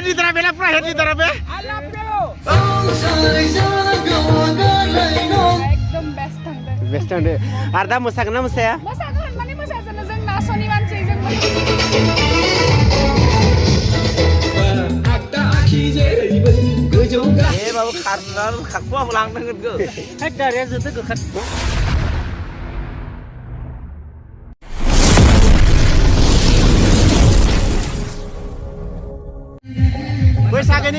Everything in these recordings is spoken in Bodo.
हेड लिटारा बेला पुरा हेड लिटारा बे I love you. एकदम बेस्ट थांदों. बेस्ट थांदो आरो दा मोसागोन ना मोसाया मोसागोन माने मोसाजोनो जों नास'नि मानसि जों ए बाबु खारनानै खाखुवा लांनांगोन गो हेड गारिया जोंथ' गोखार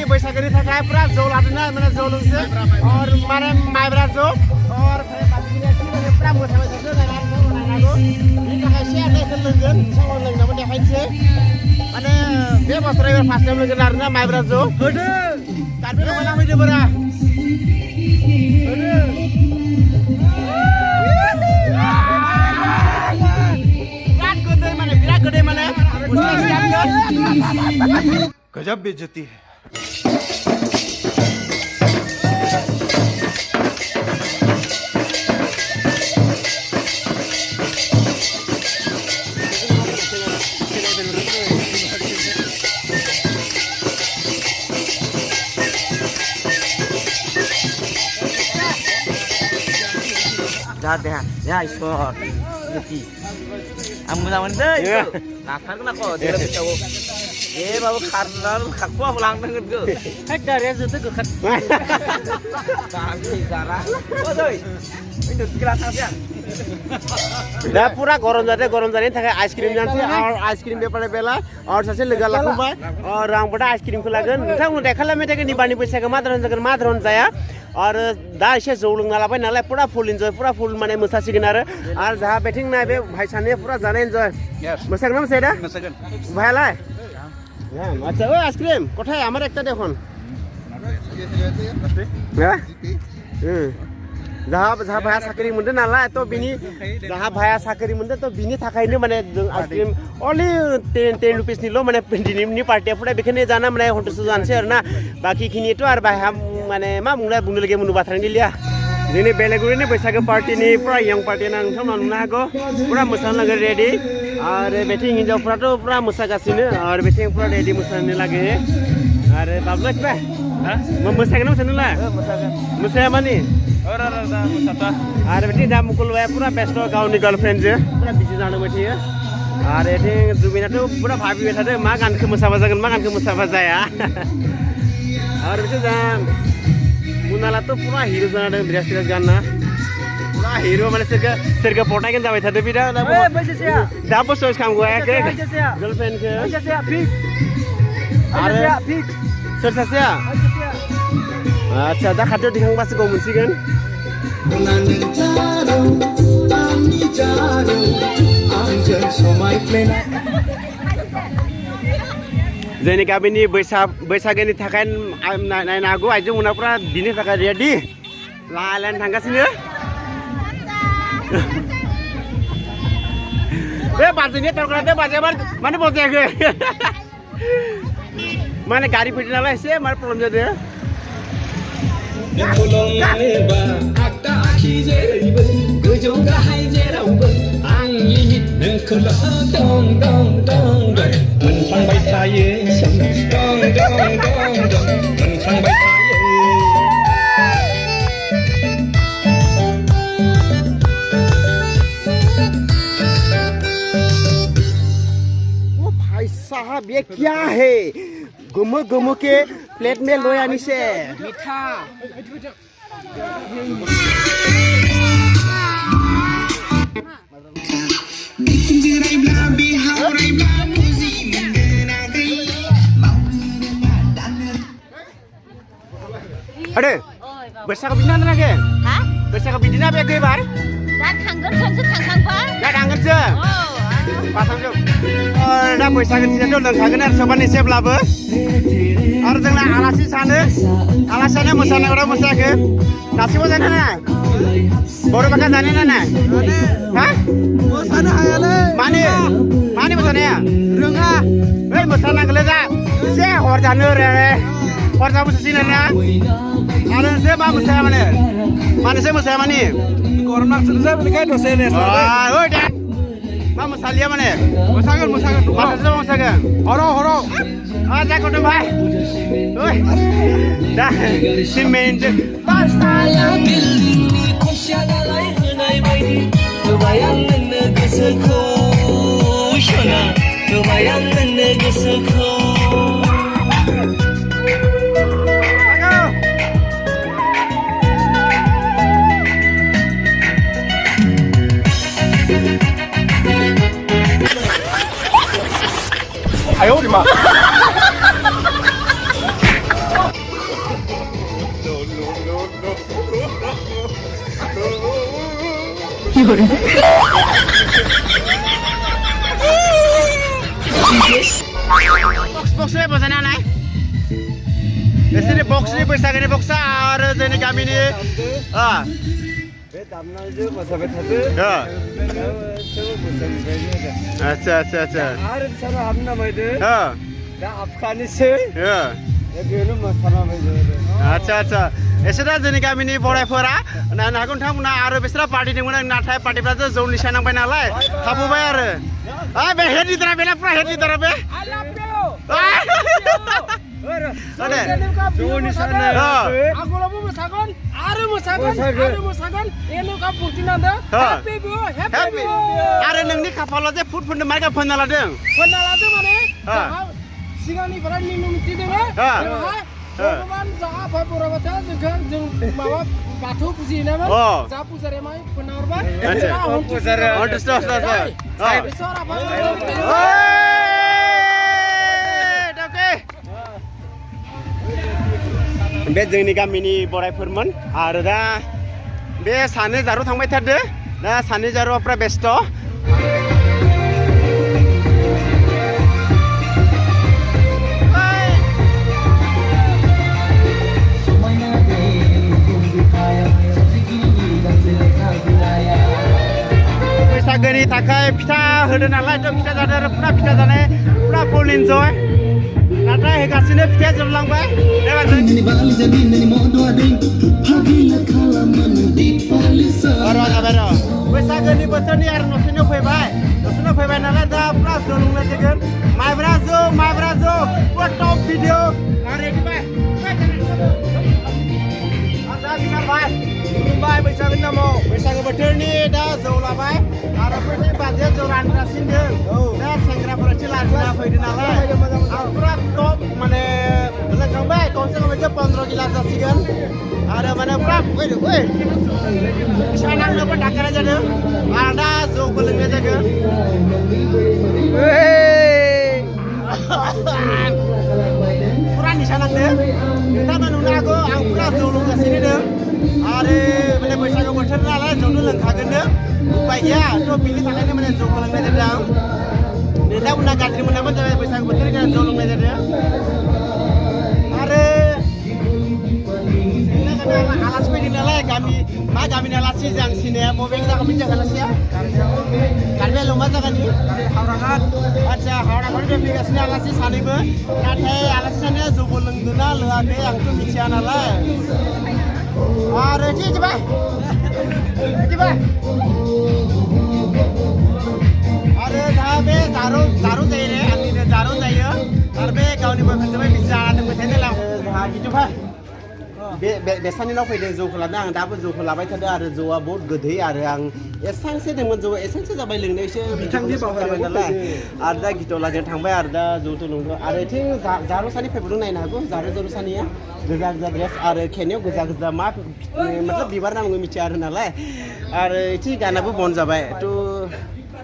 बैसागोनि थाखाय पुरा जौ लादोंना माने जौ लोंसो और माने माइब्रा जौ और पुरा मोसाबाय थादो नायनांगौ बिनि थाखाय एसे आदायखौ लोंगोन सावन लोंनाबो देखायनोसै माने बे बोसोराव एबार फार्स्ट टाइम लोंगोन आरोना माइब्रा जौ होदो गारबे लगायना फैदो बोरा होदो बिराद गोदै माने गजब बेइज्जती है जादे या इसोर बेटी आं मोजां मोनदों नाखारगोन आख' देला बैसागु ए बाबु खारनानै खाखुवा लांनांगोन गो हेड गारिया जोंथ' गोखार जारा ओइ गिला थांसै आं दा पुरा गरम जानायनि थाखाय आइसक्रिम जानोसै और आइसक्रिम बेपारे बेला और सासे लोगो लाखुबाय और आंबो दा आइसक्रिमखौ लागोन नोंथांमोन देखायला मेथाइखौ निबानि बैसागो मा धरन जागोन मा धरन जाया और दा एसे जौ लोंना लाबाय नालाय पुरा फुल इन्जय पुरा फुल माने मोसासिगोन आरो जाहा बेथिं नाय बे भाई सानैया पुरा जानाय इन्जय मोसागोन ना मोसाया दा मोसागोन भाइयालाय আচ্ছা ওই আইসক্রিম কোথায় আমার একটা দেখুন হ্যাঁ যাহা ভাইয়া साख्रि मोनदों नालाय तो बिनि जाहा भाइया साख्रि मोनदों तो बिनि थाखायनो माने आइसक्रिम अनलि 10 रुपिसनिल' माने दिनैनि पार्टिया पुरा बेखायनो जाना माने हन्थुसो जानोसै आरोना बाखिखिनिथ' आरो भाइया माने मा बुंनो लगे बुंनो बाथ्रानि गैलिया जोंनि बेलेगुरिनि बैसागो पार्टिनि पुरा यं पार्टि ना नोंथांमोना नुनो हागौ पुरा मोसानो लागै रेडि आरो बेथिं हिन्जावफ्राथ' पुरा मोसागासिनो आरो बेथिं पुरा रेडि मोसानो लागै आरो बाबुला किबा मोसागोन ना मोसानोलाय मोसाया मानि आरो बेथिं दा मुकुलबाया पुरा बेस्थ गावनि गार्लफ्रेन्डजों पुरा बिजि जानांबाय थायो आरो बेथिं जुबिनाथ' पुरा भाबिबाय थादों मा गानखौ मोसाबा जागोन मा गानखौ मोसाबा जाया आरो बेथिं दा मुनालाथ' पुरा हिरो जानादों ड्रेस गानना पुरा हिरो माने सोरखौ पटायगोन जाबाय थादों बिदा दाबो चइस खालामगोयाखै गार्लफ्रेन्डखौ आरो सोर सासेया आच्छा दा खाथियाव दिखांबासो गाव मोनसिगोन जोंनि गामिनि बैसागोनि थाखाय नायनो हागौ आइजोमोनाफ्रा बिनि थाखाय रेडि लायनो थांगासिनो बे बाजैनि तरकारादे बाजायाबा माने बजायाखै माने गारि फैदों नालाय एसे माने प्रब्लेम जादों गोजौ गाहाय जेरावबो आंनि नोंखौल' दं मोनफ्लांबाय थायो मोनफ्लांबाय थायो ओ भाई साहब ये क्या है गुम के प्लेट में लोया नीचे मीठा अरे बैसागु बिदिनो नागे हा बैसागु बिदिनो बे गैबार दा थांगोन सोंसो थांखांबा दा थांगोनसो पासांजो दा बैसागु दिनाथ' लोंखागोन आरो सोरबा एसेब्लाबो आरो जोंना आलासि आलासियानो मोसानायफोरा मोसायाखै गासिबो जानो ना बर' बाखा जानो ना हा मोसानो हायालै मानि मोसानाया रोङा बै मोसानांगौलै दा एसे हर जानो रे हर जाबो मोसासिनो आरो एसे मा मोसाया मानोसो मोसाया मानि गरम नांसोदों बेनिखायनो दसे रेस्ट ओइ मा मोसालिया माने मोसागोन माखासे मोसागोन हर' जागौ दे भाई ओइ दा सिमेन्ट Pastaya बिल्डिंगनि खनसेया दालाय होनाय बायदि होबाय आं नोंनो गोसोखौ सना होबाय आं नोंनो गोसोखौ बक्सले बजाना नाय बिसोरनि बक्सनि बैसागोनि बक्सा आरो जोंनि गामिनि बे दामनायजों मोसाबाय थादो आच्छा आच्छा आच्छा आरो बिसोरो हाबनो नामायदो दा दा आफखानिसै बेयावनो मोसाना फैदो आच्छा आच्छा एसे दा जोंनि गामिनि बोरायफोरा नायनो हागौ नोंथांमोना आरो बिसोरा पार्टि दंमोन नाथाय पार्टिफ्रासो जौ निसा नांबाय नालाय थाबोबाय आरो बे हेड लिडारा बेना पुरा हेड लिडारा बे आगोलावबो मोसागोन आरो मोसागोन एनुका फुटिनादो हेपि बिउ हेपि आरो नोंनि खाफालाव जे फुट फुननो माइका फोनना लादों माने सिगांनिफ्राय नियम निथि दोङो भगवान जा आफा बोराबाथा जों माबा बाथौ फुजियोनामोन जा पुजारी माय फोनारबाय बे जोंनि गामिनि बोरायफोरमोन आरो दा बे सानै जारु थांबाय थादो दा सानै जारुफ्रा बेस्थ बैसागोनि थाखाय फिथा होदो नालाय थ' फिथा जादों आरो पुरा फिथा जानाय पुरा फुल इन्जय नाथाय होगासिनो फिथाया जोबलांबाय बैसागोनि बोथोरनि आरो न'सेनियाव फैबाय नालाय दा पुरा जौ लोंनाय जागोन माइब्रा जौ पुरा टप भिडिअ आरो खुलुमबाय बैसागोनि नामाव बैसागो बोथोरनि दा जौ लाबाय आरो फैनाय बाजैया जौ रानगासिनो दा सेंग्राफोरा लाना फैदो नालाय आरो पुरा टप माने लोंखांबाय खमसे खम 15 गिलास जासिगोन आरो माने पुरा फैसा नांनोबो दाखानाय जादों आरो दा जौबो लोंनाय जागोन पुरा निसा नांदों नोंथांमोना नुनो हागौ आं पुरा जौ लोंगासिनो दं आरो माने बैसागो बोथोर नालाय जौनो लोंखागोननो उपाय गैया थ' बिनि थाखायनो माने जौखौ लोंनाय जादों नोंथांमोना गाज्रि मोनामोन जाबाय बैसागो बोथोरनि थाखाय जौ लोंनाय जादों आरो आलासि फैदों नालाय गामिनि आलासि जों सिनाया बबे जायगा मिथिया आलासिया कार्बि आंलं मा जायगानि हावराघाट आच्छा हावराघाटनिफ्राय फैगासिनो आलासि सानैबो नाथाय आलासि सानैया जौबो लोंदोंना लोङाखै आंथ' मिथिया नालाय आरो इदिबाय आरो दा बे जारु जायो रे आंनिनो जारु जायो आरो बे गावनि बयफ्रेन्डजोंबो बिदि जाना दोनबाय थायो नालाय जोंहा गिदिरफा बेसानिनाव फैदों जौखौ लादों आं दाबो जौखौ लाबाय थादों आरो जौआ बहुत गोदै आरो आं एसांसो दंमोन जौआ एसांसो जाबाय लोंनायसो बिथांनि जाबाय नालाय आरो दा गिटाव लागोन थांबाय आरो दा जौथ' लोंदों आरो इथिं जारु सानि फैबावदों नायनो हागौ जारु सानिया गोजा ड्रेस आरो खेनियाव गोजा मा मतलब बिबार नांगौ मिथिया आरो नालाय आरो इथिं गानाबो बन्द जाबाय थ'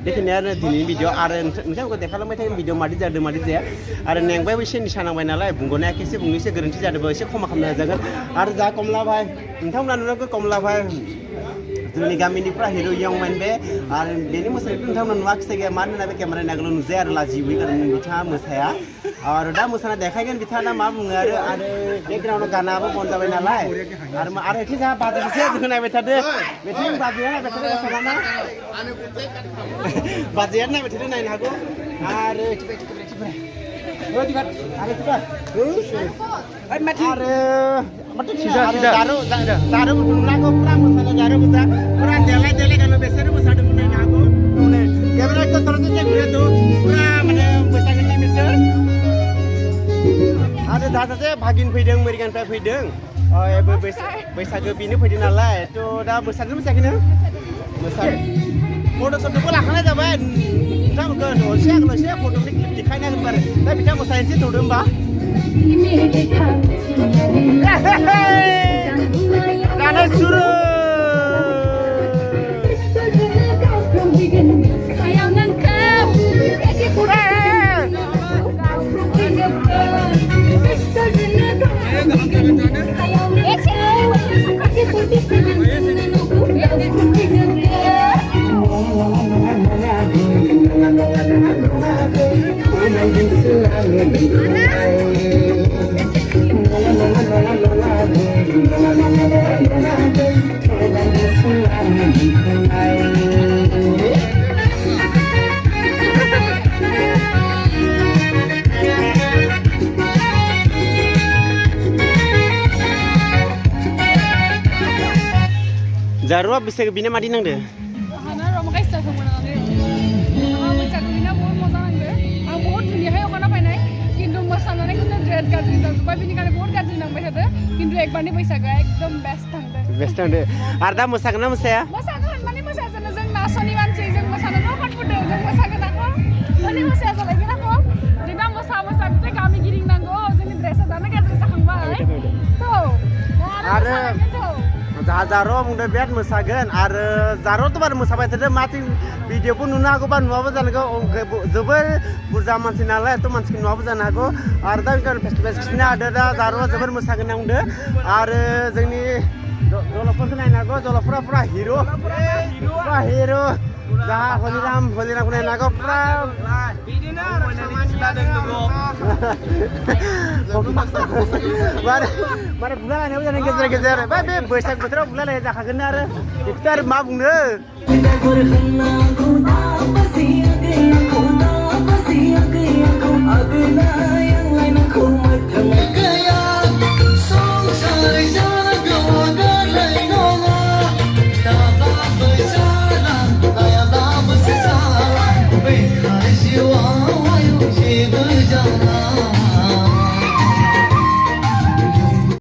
बेखिनियानो दिनैनि भिडिअ आरो नोंथांमोनखौ देखायलांबाय थागोन भिडिअ मादि जादों मादि जाया आरो नेंबायबो एसे निसा नांबाय नालाय बुंगनाया एसे बुंनोसो गोरोन्थि जादोंबो एसे खमा खालामनो हाजागोन आरो जा कमला भाई नोंथांमोना नुनांगौ कमला भाई जोंनि गामिनिफ्रा हिर' यंमोन बे आरो बेनि मोसानायखौ नोंथांमोना नुवाखिसै गैया मानो होनना बे केमेरा नायगोल' नुजाया आरो लाजिबोयो कारण बिथाङा मोसाया आरो दा मोसाना देखायगोन बिथाङा दा मा बुङो आरो बेकग्राउन्डआव गानाबो बन्द जाबाय नालाय आरो एसे जा बाजेटसे जों नायबाय थादो बेथिं बाजेटआ नायबाय थादो मोसाना बाजेटआ नायबाय थादो नायनो हागौ आरो जारु नुनांगौ पुरा मोसानाय जारु गोजा पुरा देलाय गानो बेसोरो मोसादोंमोन नायनो हागौ केमेरा को तरफ से घुरे तो पुरा माने बैसागोनि बिसोर आरो दा सासे भागिन फैदों आमेरिकानिफ्राय फैदों बैसागो बेनो फैदों नालाय थ' दा मोसानो मोसायाखैनो मोसानो फट' सट'बो लाखानाय जाबाय नोंथांमोनखौ दसे आगोलाव एसे फट'नि क्लिप देखायना होगोन आरो दा बिथां मोसानोसै थौदो होमबा जानाय सुरु Jarua bisa ke bina mati nang deh. Karena rumah guys saya kemana-mana. Bisa ke bina बहुत मजा नांदो आं बहुत दुनियाहाय अखाना फैनाय किन्तु मोसानानै किन्तु ड्रेस गाज्रि जाजोब्बाय बेनिखायनो बहुत गाज्रि नांबाय थादो किन्तु एकबारनि बैसागोआ एकदम बेस्ट थांदो बेस्ट थांदो आरो दा मोसागोन ना मोसाया मोसागोन माने मोसाजोनो जों नास'नि मानसि जों मोसानो न'खरफोरदो जों मोसागोन आख' माने मोसाया जालायगोन आख' जोंना मोसा बिथाय गामि गिदिंनांगौ जोंनि ड्रेसा दानो गाज्रि जाखांबाय थ' आरो Jaro mungkin biar mosagen, Jaro tuh baru mosabai tadi mati video pun nuna aku baru nuabu jangan aku zuber burza mansi nala itu mansi nuabu jangan aku, tapi kan festival kesini ada Jaro zuber mosagen yang udah, jadi jolopur tuh naik aku jolopur hero, dah holiram naik aku Mari bulan ini udah ngejar-ngejar. Babe, besok betul bulan ini dah kagak nara. Iftar mabung deh. Aku